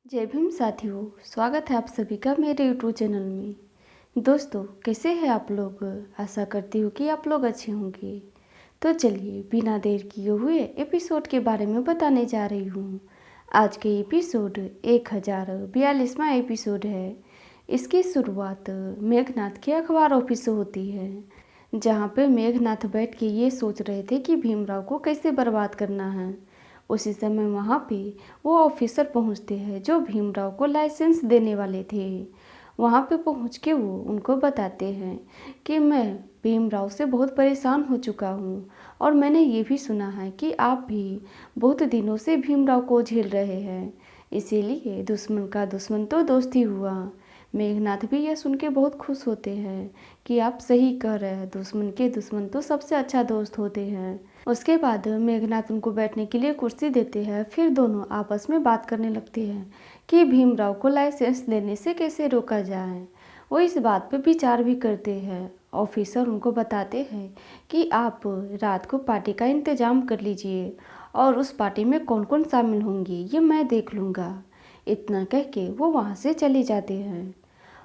जय भीम साथियों, स्वागत है आप सभी का मेरे यूट्यूब चैनल में। दोस्तों, कैसे हैं आप लोग? आशा करती हूँ कि आप लोग अच्छे होंगे। तो चलिए बिना देर किए हुए एपिसोड के बारे में बताने जा रही हूँ। आज के एपिसोड 1042वां एपिसोड है। इसकी शुरुआत मेघनाथ के अखबार ऑफिस से होती है, जहाँ पे मेघनाथ बैठ के ये सोच रहे थे कि भीमराव को कैसे बर्बाद करना है। उसी समय वहाँ पे वो ऑफिसर पहुँचते हैं जो भीमराव को लाइसेंस देने वाले थे। वहाँ पे पहुँच के वो उनको बताते हैं कि मैं भीमराव से बहुत परेशान हो चुका हूँ और मैंने ये भी सुना है कि आप भी बहुत दिनों से भीमराव को झेल रहे हैं, इसीलिए दुश्मन का दुश्मन तो दोस्त ही हुआ। मेघनाथ भी यह सुन के बहुत खुश होते हैं कि आप सही कह रहे हैं, दुश्मन के दुश्मन तो सबसे अच्छा दोस्त होते हैं। उसके बाद मेघनाथ उनको बैठने के लिए कुर्सी देते हैं। फिर दोनों आपस में बात करने लगते हैं कि भीमराव को लाइसेंस लेने से कैसे रोका जाए। वो इस बात पे विचार भी करते हैं। ऑफिसर उनको बताते हैं कि आप रात को पार्टी का इंतजाम कर लीजिए और उस पार्टी में कौन कौन शामिल होंगे ये मैं देख लूँगा। इतना कह के वो वहाँ से चले जाते हैं।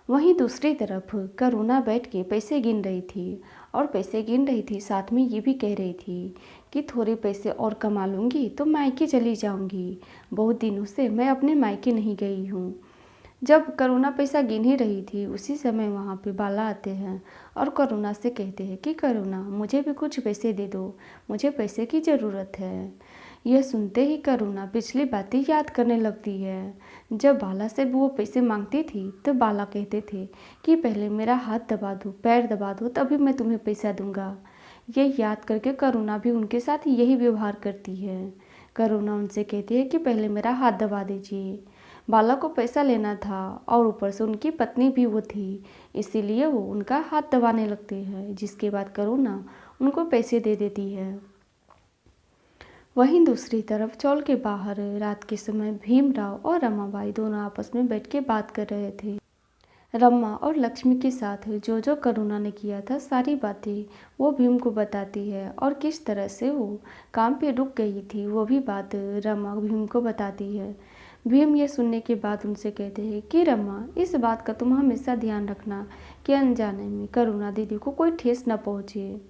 वहीं दूसरी तरफ करुणा बैठ के पैसे गिन रही थी और पैसे गिन रही थी, साथ में ये भी कह रही थी कि थोड़े पैसे और कमा लूँगी तो मायके चली जाऊँगी। बहुत दिनों से मैं अपने मायके नहीं गई हूँ। जब करुणा पैसा गिन ही रही थी, उसी समय वहाँ पे बाला आते हैं और करुणा से कहते हैं कि करुणा, मुझे भी कुछ पैसे दे दो, मुझे पैसे की ज़रूरत है। यह सुनते ही करुणा पिछली बातें याद करने लगती है। जब बाला से वो पैसे मांगती थी तो बाला कहते थे कि पहले मेरा हाथ दबा दो, पैर दबा दो, तभी मैं तुम्हें पैसा दूंगा। ये याद करके करुणा भी उनके साथ यही व्यवहार करती है। करुणा उनसे कहती है कि पहले मेरा हाथ दबा दीजिए। बाला को पैसा लेना था और ऊपर से उनकी पत्नी भी वो थी, इसीलिए वो उनका हाथ दबाने लगते हैं, जिसके बाद करुणा उनको पैसे दे देती है। वहीं दूसरी तरफ चौल के बाहर रात के समय भीमराव और रमाबाई दोनों आपस में बैठ के बात कर रहे थे। रमा और लक्ष्मी के साथ जो जो करुणा ने किया था सारी बातें वो भीम को बताती है और किस तरह से वो काम पे रुक गई थी वो भी बात रमा भीम को बताती है। भीम ये सुनने के बाद उनसे कहते हैं कि रमा, इस बात का तुम हमेशा ध्यान रखना कि अनजाने में करुणा दीदी को कोई ठेस न पहुँचे।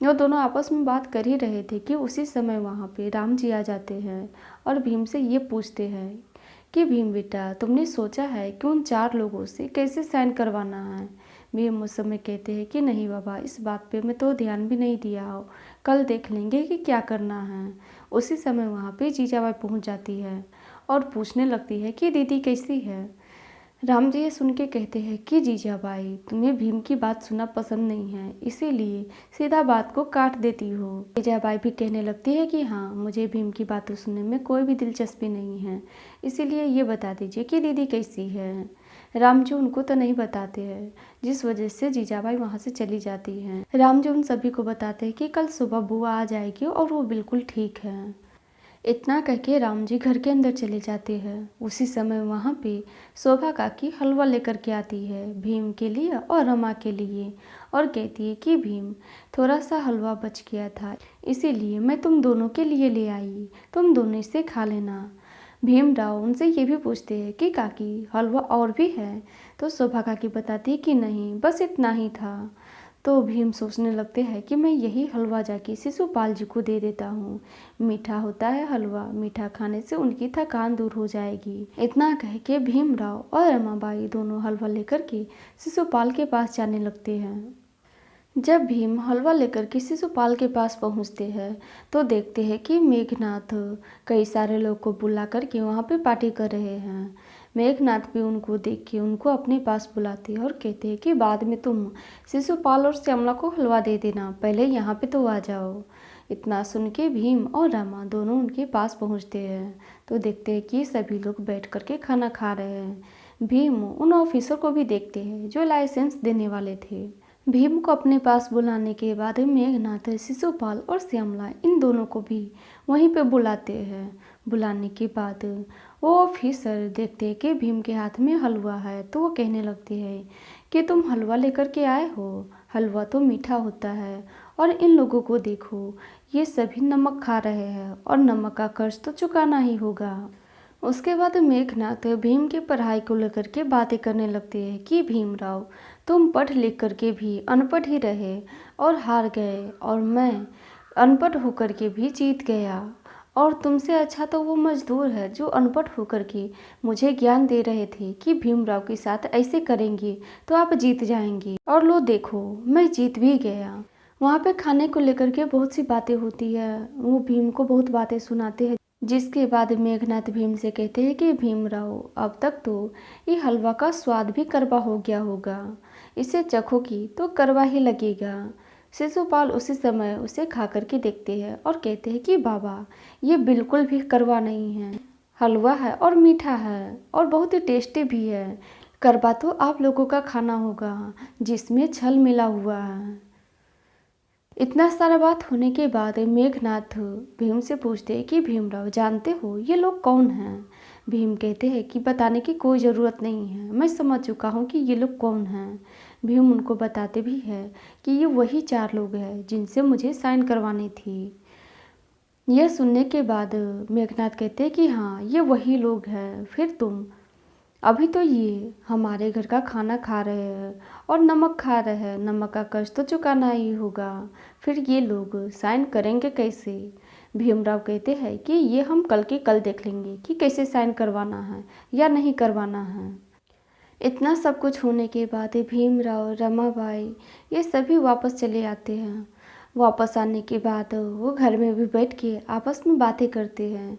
वो दोनों आपस में बात कर ही रहे थे कि उसी समय वहाँ पे राम जी आ जाते हैं और भीम से ये पूछते हैं कि भीम बेटा, तुमने सोचा है कि उन 4 लोगों से कैसे साइन करवाना है? भीम उस समय कहते हैं कि नहीं बाबा, इस बात पे मैं तो ध्यान भी नहीं दिया हो, कल देख लेंगे कि क्या करना है। उसी समय वहाँ पे जीजाबाई पहुँच जाती है और पूछने लगती है कि दीदी कैसी है। राम जी ये सुन के कहते हैं कि जीजाबाई, तुम्हें भीम की बात सुनना पसंद नहीं है, इसीलिए सीधा बात को काट देती हो। जीजाबाई भी कहने लगती है कि हाँ, मुझे भीम की बातें सुनने में कोई भी दिलचस्पी नहीं है, इसीलिए ये बता दीजिए कि दीदी कैसी है। राम जी उनको तो नहीं बताते हैं, जिस वजह से जीजाबाई वहाँ से चली जाती हैं। राम जी उन सभी को बताते हैं कि कल सुबह बुआ आ जाएगी और वो बिल्कुल ठीक है। इतना कह के राम जी घर के अंदर चले जाते हैं। उसी समय वहाँ पे शोभा काकी हलवा लेकर के आती है भीम के लिए और रमा के लिए और कहती है कि भीम, थोड़ा सा हलवा बच गया था, इसीलिए मैं तुम दोनों के लिए ले आई, तुम दोनों इसे खा लेना। भीमराव उनसे ये भी पूछते हैं कि काकी, हलवा और भी है? तो शोभा काकी बताती है कि नहीं, बस इतना ही था। तो भीम सोचने लगते हैं कि मैं यही हलवा जाके शिशुपाल जी को दे देता हूँ। मीठा होता है हलवा, मीठा खाने से उनकी थकान दूर हो जाएगी। इतना कह के भीमराव और रमाबाई दोनों हलवा लेकर के शिशुपाल के पास जाने लगते हैं। जब भीम हलवा लेकर के शिशुपाल के पास पहुंचते हैं तो देखते हैं कि मेघनाथ कई सारे लोग को बुला करके वहाँ पे पार्टी कर रहे हैं। मेघनाथ भी उनको देख के उनको अपने पास बुलाते हैं और कहते हैं कि बाद में तुम शिशुपाल और श्यामला को हलवा दे देना, पहले यहाँ पे तो आ जाओ। इतना सुन के भीम और रमा दोनों उनके पास पहुँचते हैं तो देखते हैं कि सभी लोग बैठ करके खाना खा रहे हैं। भीम उन ऑफिसर को भी देखते हैं जो लाइसेंस देने वाले थे। भीम को अपने पास बुलाने के बाद मेघनाथ शिशुपाल और श्यामला इन दोनों को भी वहीं पे बुलाते हैं। बुलाने के बाद वो ऑफिसर देखते हैं कि भीम के हाथ में हलवा है तो वो कहने लगते हैं कि तुम हलवा लेकर के आए हो, हलवा तो मीठा होता है और इन लोगों को देखो, ये सभी नमक खा रहे हैं और नमक का कर्ज तो चुकाना ही होगा। उसके बाद मेघनाथ भीम की पढ़ाई को लेकर के बातें करने लगते हैं कि भीमराव, तुम पढ़ लिख करके भी अनपढ़ ही रहे और हार गए, और मैं अनपढ़ होकर के भी जीत गया, और तुमसे अच्छा तो वो मजदूर है जो अनपढ़ होकर के मुझे ज्ञान दे रहे थे कि भीमराव के साथ ऐसे करेंगे तो आप जीत जाएंगे, और लो देखो मैं जीत भी गया। वहाँ पे खाने को लेकर के बहुत सी बातें होती है, वो भीम को बहुत बातें सुनाते हैं, जिसके बाद मेघनाथ भीम से कहते हैं कि भीमराव, अब तक तो ये हलवा का स्वाद भी कड़वा हो गया होगा, इसे चखोगी तो कड़वा ही लगेगा। शिशुपाल उसी समय उसे खा करके देखते हैं और कहते हैं कि बाबा, ये बिल्कुल भी कड़वा नहीं है, हलवा है और मीठा है और बहुत ही टेस्टी भी है। कड़वा तो आप लोगों का खाना होगा जिसमें छल मिला हुआ है। इतना सारा बात होने के बाद मेघनाथ भीम से पूछते हैं कि भीमराव, जानते हो ये लोग कौन हैं? भीम कहते हैं कि बताने की कोई ज़रूरत नहीं है, मैं समझ चुका हूँ कि ये लोग कौन हैं। भीम उनको बताते भी है कि ये वही 4 लोग हैं जिनसे मुझे साइन करवानी थी। यह सुनने के बाद मेघनाथ कहते हैं कि हाँ, ये वही लोग हैं। फिर तुम अभी तो ये हमारे घर का खाना खा रहे हैं और नमक खा रहे हैं, नमक का कर्ज तो चुकाना ही होगा, फिर ये लोग साइन करेंगे कैसे? भीमराव कहते हैं कि ये हम कल के कल देख लेंगे कि कैसे साइन करवाना है या नहीं करवाना है। इतना सब कुछ होने के बाद भीमराव, रमाबाई ये सभी वापस चले आते हैं। वापस आने के बाद वो घर में भी बैठ के आपस में बातें करते हैं।